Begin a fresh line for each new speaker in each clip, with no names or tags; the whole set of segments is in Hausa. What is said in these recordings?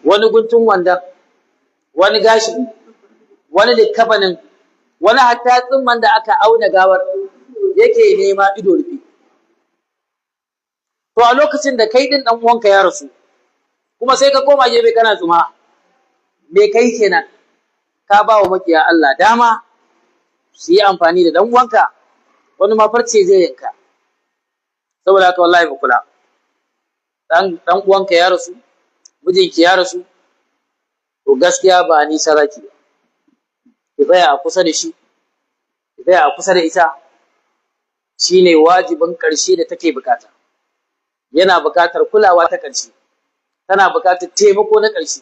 wani guntun wandan, wani gashi, wani likkafanin, wani hatta tsimman da aka auna gawar yake nema ido rufe. To a lokacin da kai din dan uwanka ya rasu kuma sai ka koma gefe kana tsuma, me kai kenan? Ka ba wa makiya Allah dama su yi amfani da dan uwanka, wani ma farce zai yanka. Saboda haka wallahi mu kula, dan uwanka ya rasu, mijinki ya rasu, to gaskiya ba ni saraki ba, ki tsaya a kusa da shi, ki tsaya a kusa da ita, shine wajibin ƙarshe da take bukata. Yana bukatar kulawa ta ƙarshe, tana bukatar taimako na ƙarshe.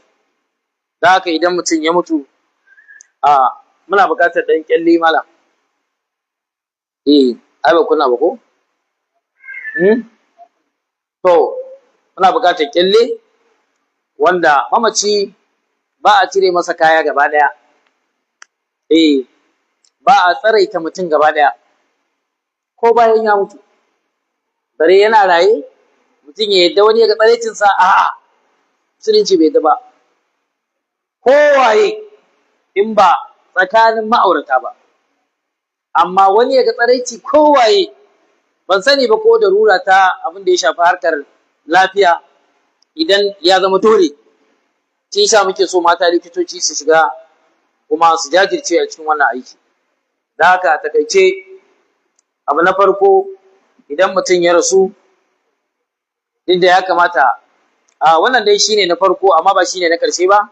Da haka idan mutum ya mutu, muna bukatar ɗan kyalle mala. Ai ba kuna ba ko? To, muna bukatar kyalle wanda mamaci ba a cire masa kaya gaba ɗaya. Ba a tsaraita mutum gaba ɗaya, ko bayan ya mutu. Bare yana raye, mutum ya yadda wani ya ga tsaraicinsa, a'a, musulunci bai yadda ba. Kowaye in ba tsakanin ma'aurata ba, amma wani ya ga tsaraici kowaye, ban sani ba ko da rura ta abin da ya shafi harkar lafiya idan ya zama dole. Shi yasa muke so mata likitoci su shiga kuma su jajirce a cikin wannan aiki. Da haka a takaice, abu na farko idan mutum ya rasu, inda ya kamata, wannan dai shine na farko amma ba shine na ƙarshe ba,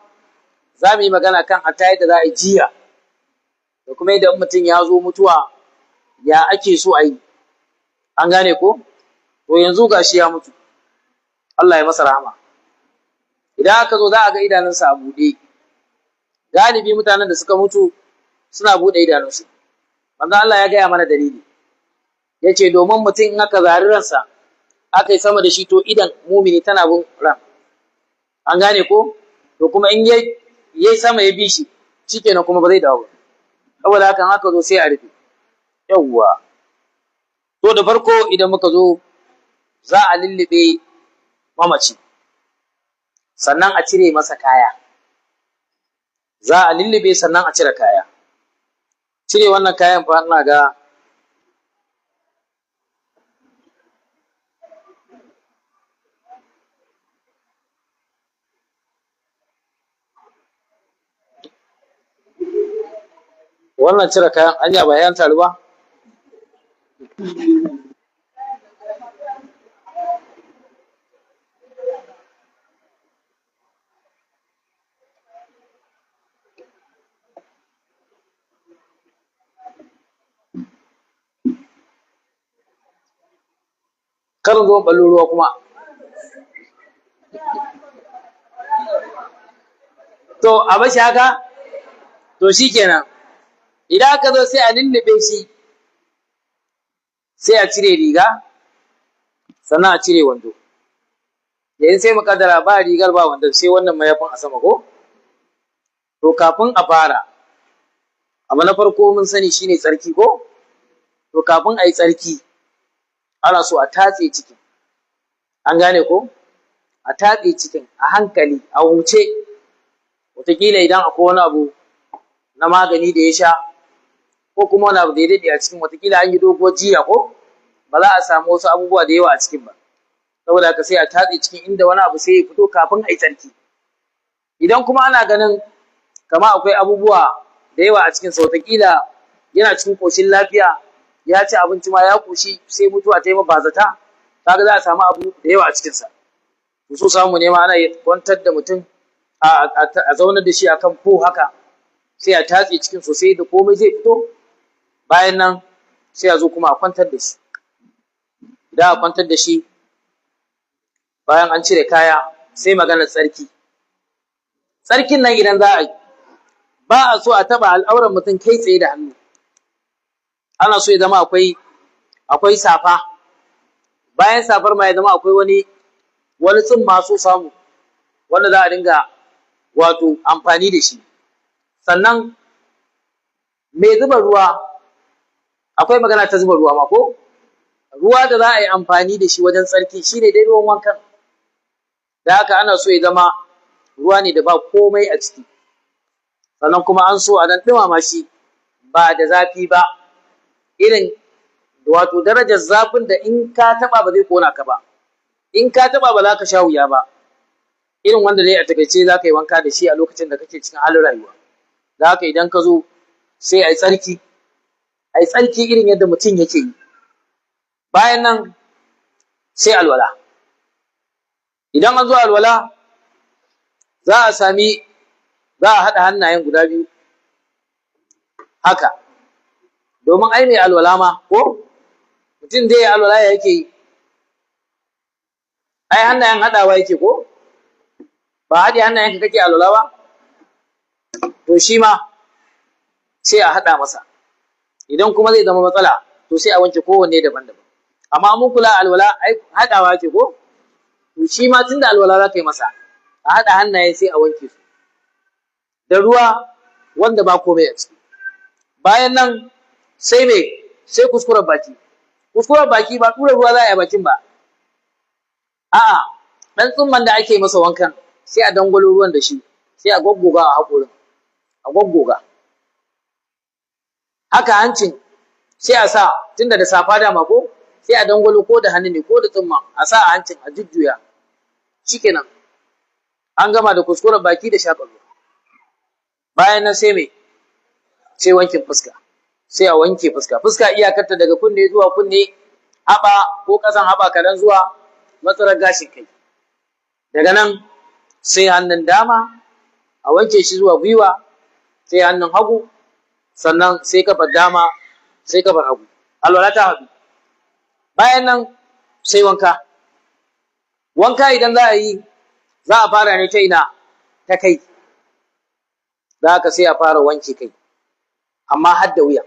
za mu yi magana kan hatta yadda za a yi jiya da kuma yadda mutum ya zo mutuwa ya ake so a yi. An gane ko? To yanzu gashi ya mutu, Allah ya masa rahama. Idan aka zo za a ga idanunsa a buɗe. Galibi mutanen da suka mutu suna buɗe idanunsu. Manzo Allah ya gaya mana dalili. Ya ce domin mutum in aka zari ransa aka yi sama da shi, to idan mumini tana bin ran. An gane ko? To kuma in yayi sama ya bi shi, shikenan kuma ba zai dawo ba. Saboda haka aka zo sai a rufe. Yawwa. To da farko idan muka zo za a lullube mamaci, sannan a cire masa kaya. Za a lullube sannan a cire kaya. Cire wannan kayan fa ina ga wannan cire kayan anya ba yan taru ba. Karin zo ballo ruwa kuma. To a bashi haka, to shikenan. Idan aka zo sai a lullube shi, sai a cire riga, sannan a cire wando. Yayin sai mu kaddara ba rigar ba wando, sai wannan mayafin a sama ko? To kafin a fara, abu na farko mun sani shine tsarki ko? To kafin a yi tsarki, ana so a tatse cikin. An gane ko? A tatse cikin a hankali, a wuce. Wataƙila idan akwai wani abu na magani da ya sha, ko kuma wani abu da ya daɗe a cikin, wataƙila an yi doguwar jiya ko? Ba za a samu wasu abubuwa da yawa a cikin ba. Saboda haka sai a tatse cikin inda wani abu sai ya fito kafin a yi tsarki. Idan kuma ana ganin kama akwai abubuwa da yawa a cikinsa, wataƙila yana cikin ƙoshin lafiya, ya ci abinci ma ya ƙoshi, sai mutuwa ta yi bazata, kaga za a samu abu da yawa a cikinsa. To so samu ne ma ana kwantar da mutum a zaunar da shi akan fo haka, sai a tatse cikin sosai da komai zai fito. Bayan nan sai a zo kuma a kwantar da shi. Idan a kwantar da shi, bayan an cire kaya, sai maganar tsarki. Tsarkin nan idan za a yi, ba a so a taɓa al'auran mutum kai tsaye da hannu. Ana so ya zama akwai safa. Bayan safar ma ya zama akwai wani tsumma so samu, wanda za a dinga wato amfani da shi. Sannan mai zuba ruwa, akwai magana ta zuba ruwa ma ko? Ruwa da za a yi amfani da shi wajen tsarki shine dai ruwan wankan. Da haka ana so ya zama ruwa ne da ba komai a ciki, sannan kuma an so a dan ɗumama shi ba da zafi ba, irin wato darajar zafin da in ka taɓa ba zai ƙona ka ba, in ka taɓa ba za ka sha wuya ba, irin wanda dai a takaice za ka yi wanka da shi a lokacin da kake cikin halin rayuwa. Da haka idan ka zo sai a yi tsarki irin yadda mutum yake yi. Bayan nan sai alwala. Idan an zo alwala za a haɗa hannayen guda biyu haka, domin ai mai alwala ma ko mutum dai alwala ya yake yi, ai hannayen haɗawa yake ko ba haɗe hannayenka kake alwala ba, to shi ma sai a haɗa masa. Idan kuma zai zama matsala to sai a wanke kowanne daban-daban, amma mun kula alwala ai haɗawa yake ko, to shi ma tunda alwala za ka yi masa a haɗa hannaye sai a wanke su da ruwa wanda ba komai a ciki. Bayan nan sai kuskuren baki. Kuskuren baki ba tura ruwa za a yi bakin ba, a'a ɗan tsumman da ake masa wankan sai a dangwalo ruwan da shi, sai a goggoga a haƙorin, a goggoga. Haka hancin sai a sa, tunda da safa dama ko, sai a dangwalo ko da hannu ne ko da tsumma a sa a hancin a jujjuya, shikenan an gama da kuskuren baki da shaƙar ruwa. Bayan nan sai wankin fuska, sai a wanke fuska iyakarta daga kunne zuwa kunne, haɓa ko ƙasan haɓa kaɗan zuwa matsalar gashin kai. Daga nan sai hannun dama a wanke shi zuwa gwiwa, sai hannun hagu, sannan sai kafar dama, sai kafar hagu. Alwala ta haɗu. Bayan nan sai wanka. Wanka idan za a yi, za a fara ne ta ina? Ta kai. Da haka sai a fara wanke kai, amma har da wuya.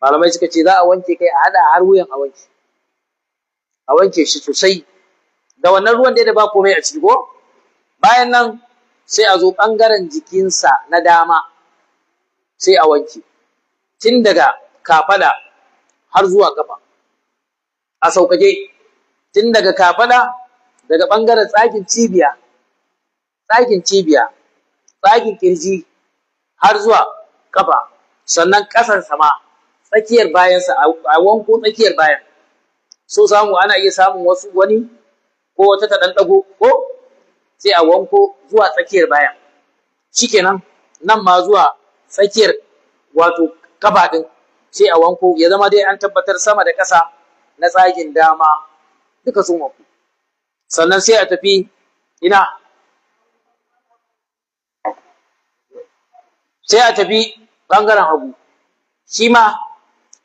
Malamai suka ce za a wanke kai a haɗa har wuyan a wanke shi sosai da wannan ruwan dai da ba komai a ciki ko. Bayan nan sai a zo ɓangaren jikinsa na dama sai a wanke, tun daga kafaɗa har zuwa ƙafa a sauƙaƙe, tun daga kafaɗa, daga ɓangaren tsagin cibiya, tsagin ƙirji har zuwa ƙafa, sannan ƙasar sama, tsakiyar bayansa a wanko tsakiyar bayan. So samu ana iya samun wani ko wata ta ɗan ɗago ko, sai a wanko zuwa tsakiyar bayan, shikenan nan ma zuwa tsakiyar wato ƙafa ɗin sai a wanko, ya zama dai an tabbatar sama da ƙasa na tsagin dama duka sun wanko. Sannan sai a tafi ina? Sai a tafi ɓangaren hagu, shi ma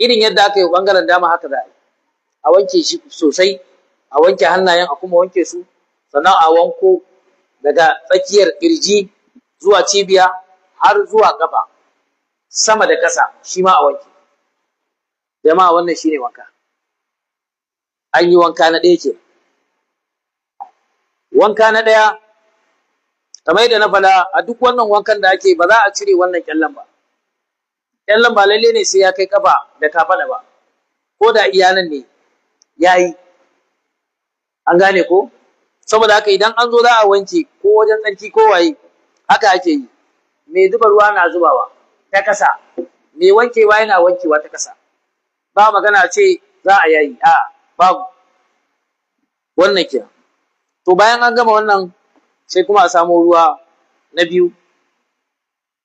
irin yadda aka yi ɓangaren dama haka za a yi, a wanke shi sosai, a wanke hannayen a kuma wanke su, sannan a wanko daga tsakiyar ƙirji zuwa cibiya har zuwa ƙafa, sama da ƙasa shi ma a wanke. Jama'a wannan shi ne wanka. An yi wanka na ɗaya ke. Wanka na ɗaya, kamar yadda na faɗa, a duk wannan wankan da ake ba za a cire wannan ƙyallen ba. Ƙyallen ba lalle ne sai ya kai ƙafa da kafaɗa ba, ko da iyanan ne ya yi. An gane ko? Saboda haka idan an zo za a wanke ko wajen tsarki ko waye, haka ake yi. Mai zuba ruwa na zubawa ta ƙasa, mai wankewa yana wankewa ta ƙasa. Ba magana ce za a yayi, a'a babu. Wannan kenan. To bayan an gama wannan sai kuma a samo ruwa na biyu,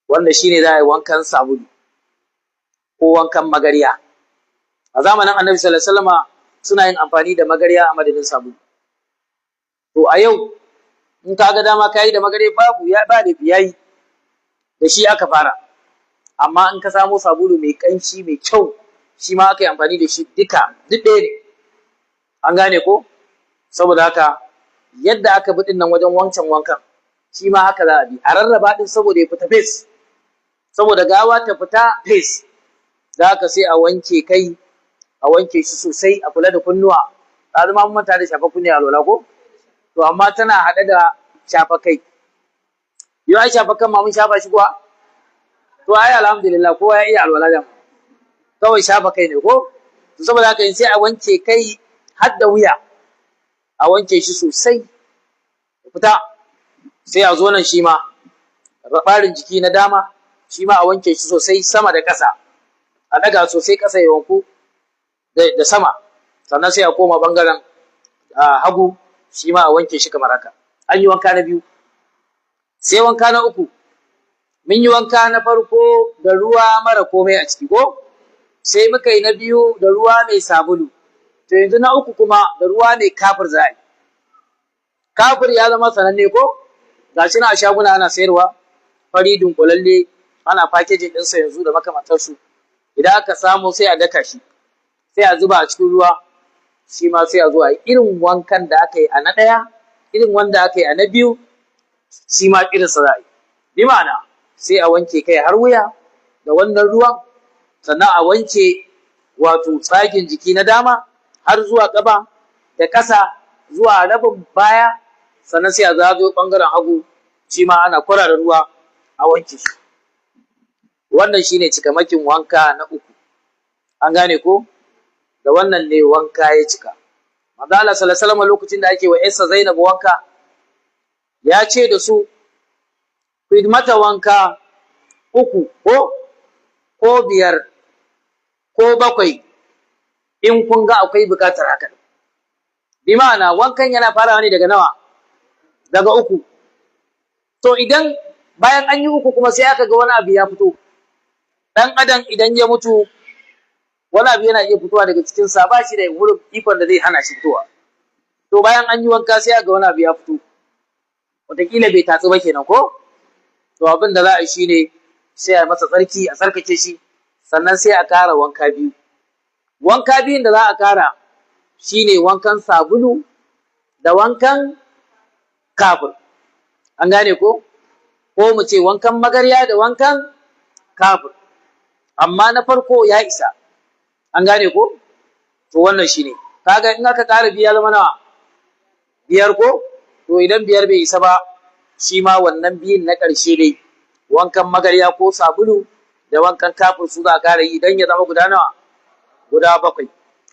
wanda shine za a yi wankan sabulu ko wankan magarya. A zamanin Annabi sallallahu alaihi wasallama suna yin amfani da magarya a madadin sabulu. To a yau in ka ga dama ka yi da magarya babu, ya ba da yayi, da shi aka fara. Amma in ka samo sabulu mai ƙanshi mai kyau, shi ma aka yi amfani da shi duk ɗaya ne. An gane ko? Saboda haka yadda aka bi ɗin nan wajen wancan wankan, shi ma haka za a bi, a rarraba ɗin saboda ya fita fes, saboda gawa ta fita fes. Da haka sai a wanke kai, a wanke shi sosai, a kula da kunnuwa. Ta zama mun manta da shafa kunne a lola ko? To amma tana haɗe da shafa kai. Yau ai shafa kan ma mun shafa shi kuwa? To ai alhamdulillah kowa ya iya alwala da kawai shafa kai ne ko? To saboda haka sai a wanke kai har da wuya, a wanke shi sosai, fita. sai a zo nan shi ma ɓarin jiki na dama shi ma a wanke shi sosai sama da ƙasa, a ɗaga sosai ƙasa ya wanku da sama, sannan sai a koma ɓangaren hagu shi ma a wanke shi kamar haka. An yi wanka na biyu. Sai wanka na uku, mun yi wanka na farko da ruwa mara komai a ciki ko? Sai muka yi na biyu da ruwa mai sabulu. To yanzu na uku kuma da ruwa mai kafir za a yi. Kafir ya zama sananne ko? Ga shi na a shaguna ana sayarwa, fari dunkulalle, ana fakejin ɗinsa yanzu da makamantarsu. Idan aka samu sai a daka shi, sai a zuba a cikin ruwa, shi ma sai a zo a yi irin wankan da aka yi a na ɗaya, irin wanda aka yi a na biyu, shi ma irinsa za a yi. Bi ma'ana sai a wanke kai har wuya da wannan ruwan, sannan a wanke wato tsagin jiki na dama har zuwa ƙafa da ƙasa zuwa rabin baya, sannan sai a zagayo ɓangaren hagu shi ma ana kwarara ruwa a wanke shi. Wannan shine cikamakin wanka na uku. An gane ko? Da wannan ne wanka ya cika. Manzo Allah sallallahu alaihi wasallam lokacin da ake wa Yarsa Zainab wanka, ya ce da su ku yi mata wanka uku ko biyar ko bakwai in kun ga akwai bukatar haka. Bi ma'ana wankan yana farawa ne daga nawa? Daga uku. To idan bayan an yi uku kuma sai aka ga wani abu ya fito, ɗan adam idan ya mutu wani abu yana iya fitowa daga cikinsa, ba shi da wurin ikon da zai hana shi fitowa. To bayan an yi wanka sai aka ga wani abu ya fito, wataƙila bai tatsu ba kenan ko? To abin da za a yi shi ne sai a masa tsarki, a tsarkake shi, sannan sai a ƙara wanka biyu. Wanka biyun da za a ƙara shi ne wankan sabulu da wankan kafir. An gane ko? Ko mu ce wankan magarya da wankan kafir. Amma na farko ya isa. An gane ko? To wannan shi ne. Kaga in aka ƙara biya zama nawa? Biyar ko? To idan biyar bai isa ba, shi ma wannan biyun na ƙarshe dai, wankan magarya ko sabulu da wankan kafin su za a ƙara yi don ya zama guda nawa? Guda bakwai.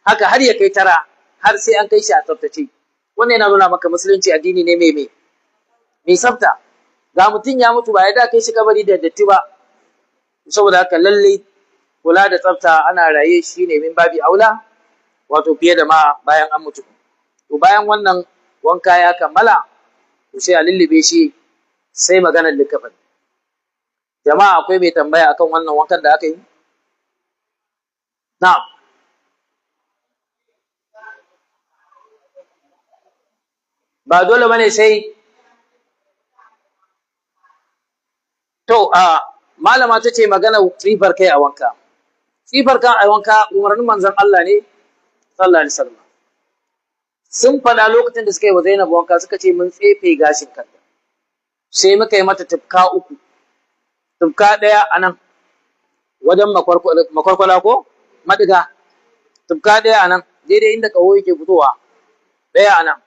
Haka har ya kai tara, har sai an kai shi a tsaftace. Wannan yana nuna maka musulunci addini ne mai tsafta. Ga mutum ya mutu ba ya da kai shi kabari da datti ba. Saboda haka lallai kula da tsafta ana raye shi ne min babi aula, wato fiye da ma bayan an mutu. To bayan wannan wanka ya kammala, to sai a lullube shi, sai maganar likafani. Jama'a akwai mai tambaya akan wannan wankan da aka yi? Na'am. Ba dole bane sai to malama ta ce magana tsifar kai a wanka. Tsifar kan a wanka umarnin manzon Allah ne sallallahu alaihi wasallam. Sun faɗa lokacin da suka yi wa Zainab wanka, suka ce mun tsefe gashin kanta. Sai muka yi mata tufka uku. Tufka ɗaya a nan wajen makwarkwala ko madiga. Tufka ɗaya a nan daidai inda ƙaho yake fitowa. Ɗaya a nan.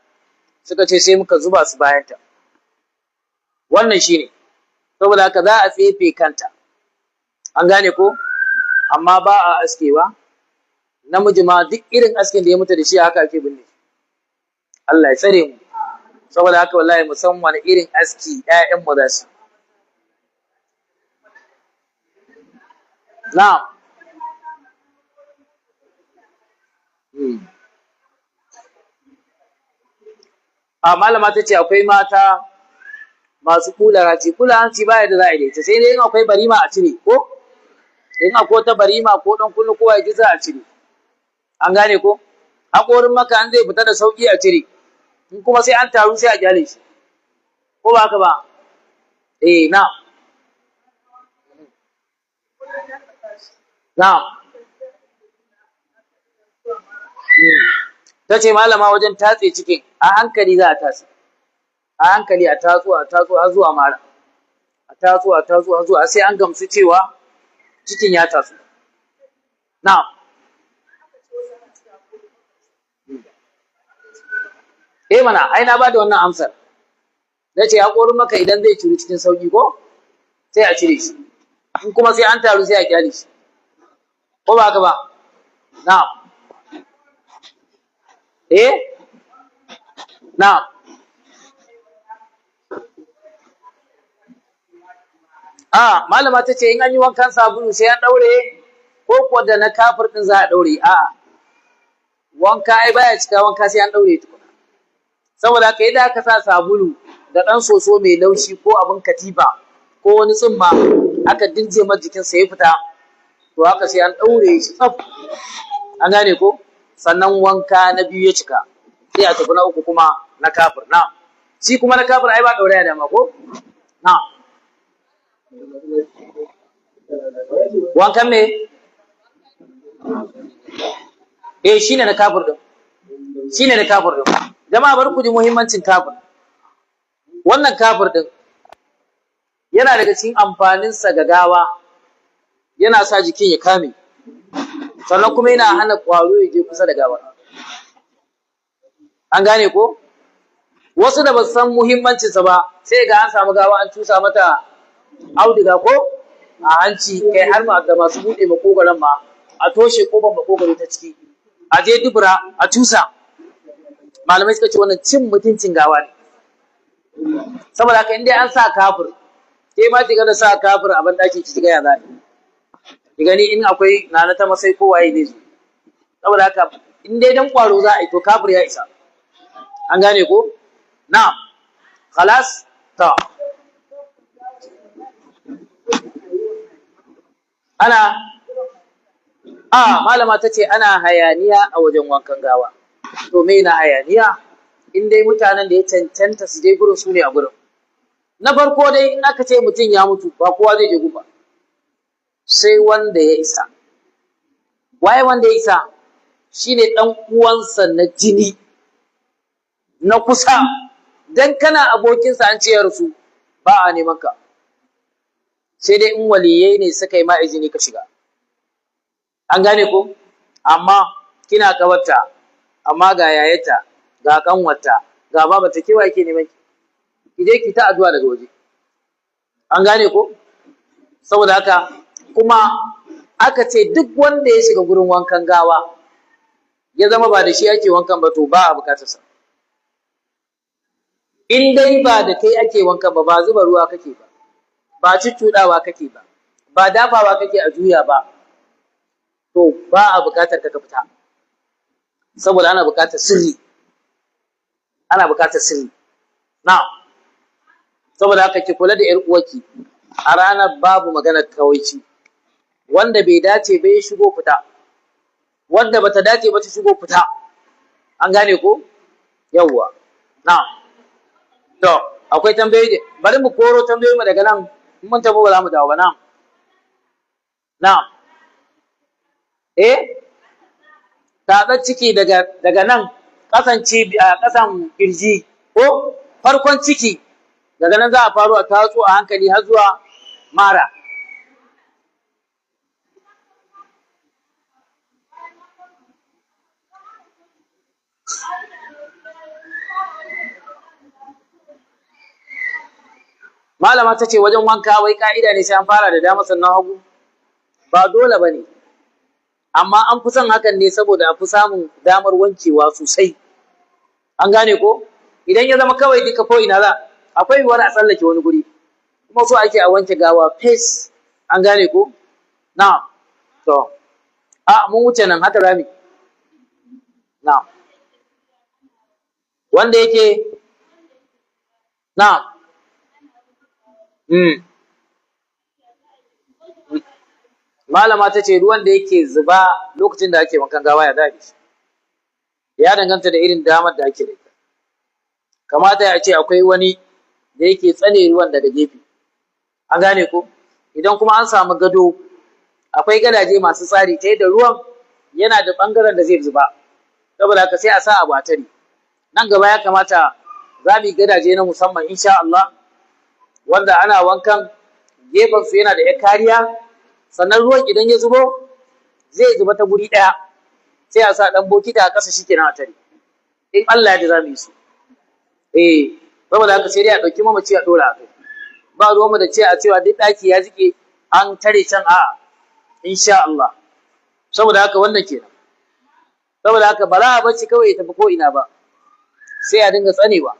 Suka ce sai muka zuba su bayanta. Wannan shi ne. Saboda haka za a tsefe kanta. An gane ko? Amma ba a askewa. Namiji ma duk irin askin da ya mutu da shi haka ake binne. Allah ya tsare mu. Saboda haka wallahi musamman irin aski ƴaƴan mu za su. Na'am. Malama ta ce akwai mata masu kula hanci. Kula hanci ba yadda za a yi ta, sai dai in akwai barima a cire ko? In akwai ta barima ko ɗan kullu kowa ya ji za a cire. An gane ko? Haƙorin maka an zai fita da sauƙi a cire. In kuma sai an taru sai a gyale shi. Ko ba haka ba? Na'am. Na'am. Ta ce malama wajen tatse cikin a hankali za a tatse. A hankali a tatso har zuwa mara. A tatso har zuwa sai an gamsu cewa cikin ya tatso. Na'am. Mana ai na bada wannan amsar. Nace haƙorin maka idan zai ciri cikin sauki ko sai a cire shi. In kuma sai an taru sai a kyale shi. Ko ba haka ba? Na'am. Na'am. a malama ta ce in an yi wankan sabulu sai an daure ko kuwa da na kafir din za a daure a wanka ai baya cika wanka sai an daure tukuna saboda haka idan aka sa sabulu da ɗan soso mai laushi ko abin katifa ko wani tsumma aka dirje masa jikin sa ya fita to haka sai an daure shi tsaf an gane ko sannan wanka na biyu ya cika sai a tafi na uku kuma na kafir na shi kuma na kafir ai ba daure ya dama ko na wankan me shine na kafir din shine na kafir din jama'a bar ku ji muhimmancin kafir wannan kafir din yana daga cikin amfanin sa ga gawa yana sa jikin ya kame sannan kuma yana hana kwaro ya je kusa da gawa an gane ko wasu da ba san muhimmancin sa ba sai ga an samu gawa an tusa mata auduga ko a hanci kai har ma da masu bude makogaran ma a toshe kofar makogaro ta ciki a je dubura a tusa malamai suka ce wannan cin mutuncin gawa ne saboda haka inda an sa kafir ke ma kiga da sa kafir a ban daki ki ga ya zai ki gani in akwai nana ta masai ko waye zai zo saboda haka in dai dan kwaro za a yi to kafir ya isa an gane ko na'am khalas ta ana malama ta ce ana hayaniya a wajen wankan gawa to me na hayaniya in dai mutanen da ya cancanta su je gurin su ne a gurin na farko dai in aka ce mutum ya mutu ba kowa zai je guba sai wanda ya isa waye wanda ya isa shine dan uwansa na jini na kusa dan kana abokinsa an ce ya rasu ba a neman ka sai dai in waliyai ne suka yi ma izini ka shiga an gane ko amma kina kawarta amma ga yayata ga kanwarta ga babata kewa yake neman ki je ki ta addu'a daga waje an gane ko saboda haka kuma aka ce duk wanda ya shiga gurin wankan gawa ya zama ba da shi ake wankan ba to ba a bukatarsa in dai ba da kai ake wankan ba zuba ruwa kake ba ba cuccuɗawa kake ba ba dafawa kake a juya ba to ba a bukatar ka fita saboda ana bukatar sirri na saboda haka ki kula da 'yar uwarki a ranar babu maganar kawaici wanda bai dace ba ya shigo fita wanda bata dace ba ta shigo fita an gane ko yawwa na to akwai tambayoyi bari mu koro tambayoyi mu daga nan mun tafi ba za mu dawo ba na tatsar ciki daga nan ƙasan kirji ko farkon ciki daga nan za a faru a tatso a hankali har zuwa mara malama ta ce wajen wanka wai ka'ida ne sai an fara da dama sannan hagu ba dole ba ne amma an fi son hakan ne saboda a fi samun damar wankewa sosai an gane ko idan ya zama kawai duka ko ina za akwai yiwuwar a tsallake wani guri kuma so ake a wanke gawa fes an gane ko na to mun wuce nan haka rami na wanda yake na malama ta ce ruwan da yake zuba lokacin da ake wankan gawa ya daɗi ya danganta da irin damar da ake da ita kamata ya ce akwai wani da yake tsane ruwan daga gefe an gane ko idan kuma an samu gado akwai gadaje masu tsari ta yadda ruwan yana da ɓangaren da zai zuba saboda haka sai a sa a batari nan gaba ya kamata za mu yi gadaje na musamman insha Allah wanda ana wankan gefen su yana da ya kariya sannan ruwan idan ya zubo zai zuba ta guri ɗaya sai a sa ɗan bokiti a ƙasa shi kenan a tare in Allah ya da za mu yi su saboda haka sai dai a ɗauki mamaci a ɗora a kai ba ruwanmu da ce a cewa duk ɗaki ya jike an tare can a'a insha Allah saboda haka wannan kenan saboda haka ba za a bacci kawai ya tafi ko ina ba sai a dinga tsanewa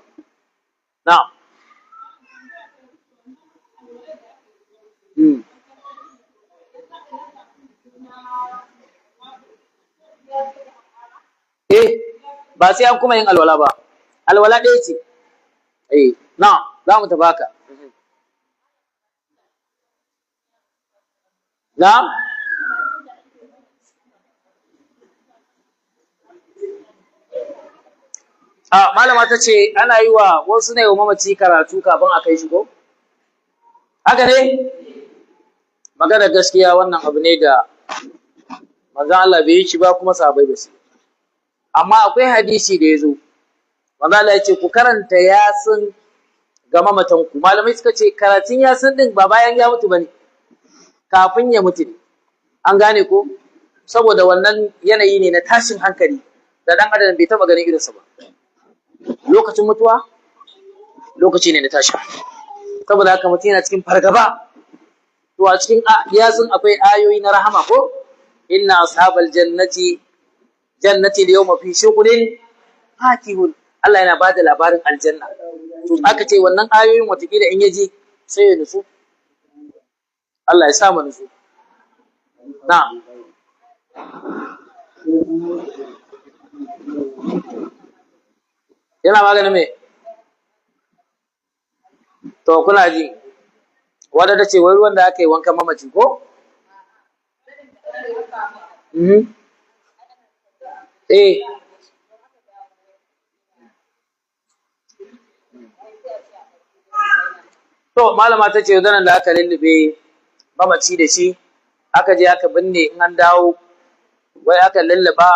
na'am ba sai an kuma yin alwala ba, alwala ɗaya ce. Na za mu tafi haka. Na malama ta ce ana yi wa wasu ne wa mamaci karatu kafin a kai shi ko? Haka ne? Magana gaskiya wannan abu ne da manzon Allah bai yi shi ba kuma sahabbai ba su. Amma akwai hadisi da ya zo. Manzon Allah ya ce ku karanta yasin ga mamatanku. Malamai suka ce karatun yasin din ba bayan ya mutu bane. Kafin ya mutu ne. An gane ko? Saboda wannan yanayi ne na tashin hankali da dan adam bai taba ganin irinsa ba. Lokacin mutuwa lokaci ne na tashin hankali. Saboda haka mutum yana cikin fargaba. To a cikin yasin akwai ayoyi na rahama ko? Inna ashabal jannati al-yawma fi shughulin fakihun. Allah yana bada labarin aljanna. To aka ce wannan ayoyin watakila in yaji sai ya nutsu. Allah ya sa mu nutsu. Na'am. Yana maganin me? To kuna ji wadda ta ce wai ruwan da aka yi wankan mamaci ko? To malama ta ce zanen da aka lullube mamaci da shi aka je aka binne in an dawo wai aka lulluba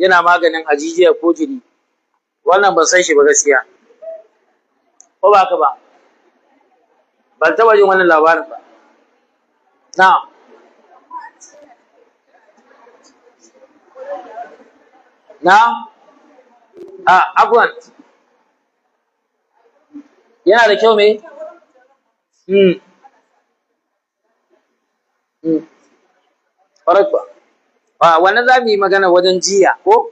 yana maganin hajijiya ko jini. Wannan ban san shi ba gaskiya. Ko ba ka ba? Ban taɓa jin wannan labarin ba. Na'am. Na'am. Afwan. Yana da kyau me? Ƙwarai kuwa. Wannan za mu yi magana wajen jiya ko?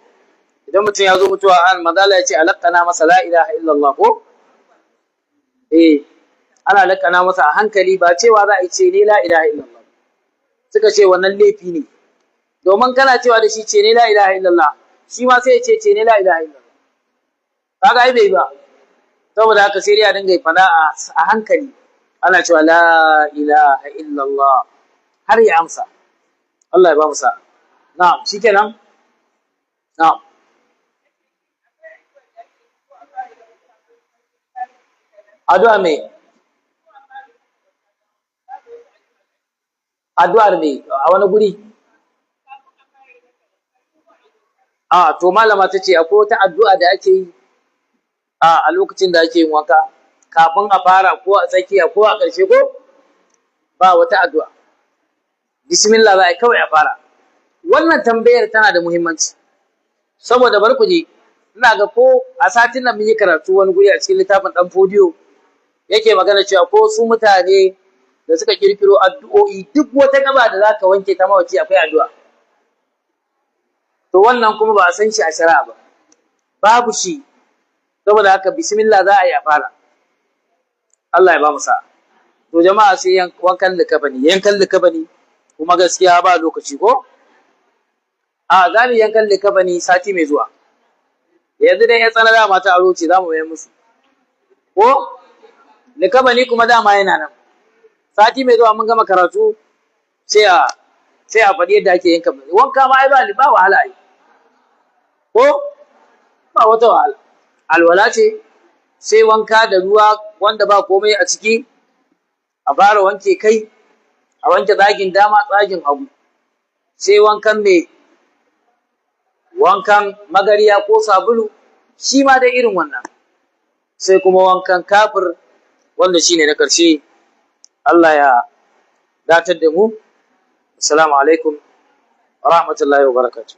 Idan mutum ya zo mutuwa an mazala ya ce alaƙana masa la ilaha illallah ko? Ana laƙana masa a hankali ba cewa za a yi ce ne la ilaha illallah. Suka ce wannan laifi ne. Domin kana cewa da shi ce ne la ilaha illallah, shi ma sai ya ce ne la ilaha illallah. Kaga ai bai ba. Saboda haka sai dai a dinga fada a hankali. Ana cewa la ilaha illallah har ya amsa. Allah ya ba mu sa'a. Na'am, shikenan. Na'am. Addu'a me? Addu'ar me? A wani guri? To malama ta ce akwai wata addu'a da ake yi a lokacin da ake yin wanka kafin a fara ko a tsakiya ko a ƙarshe ko? Ba wata addu'a. Bismillah za a yi kawai a fara. Wannan tambayar tana da muhimmanci. Saboda bar ku je, ina ga ko a satin nan mun yi karatu wani guri a cikin littafin ɗan fodiyo yake magana cewa ko su mutane da suka kirkiro addu'o'i duk wata gaba da za ka wanke ta mawaci akwai addu'a. To wannan kuma ba a san shi a shari'a ba. Babu shi. Saboda haka bismillah za a yi a fara. Allah ya ba mu sa'a. To jama'a sai wankan likabani kuma gaskiya ba lokaci ko? Za mu yankan likabani sati mai zuwa. Yanzu dai ya tsana dama ta aro ce za mu mayar musu. Ko? Likabani kuma dama yana nan. Sati mai zuwa mun gama karatu sai a faɗi yadda ake yanka bane. Wanka ma ai ba wahala ai. Ko? Ba wata wahala. Alwala ce sai wanka da ruwa wanda ba komai a ciki. A fara wanke kai, a wanke tsagin dama, tsagin hagu. Sai wankan magariya ko sabulu, shi ma dai irin wannan. Sai kuma wankan kafir wanda shine na ƙarshe. Allah ya datar da mu. Assalamu alaikum wa rahmatullahi wa barakatuh.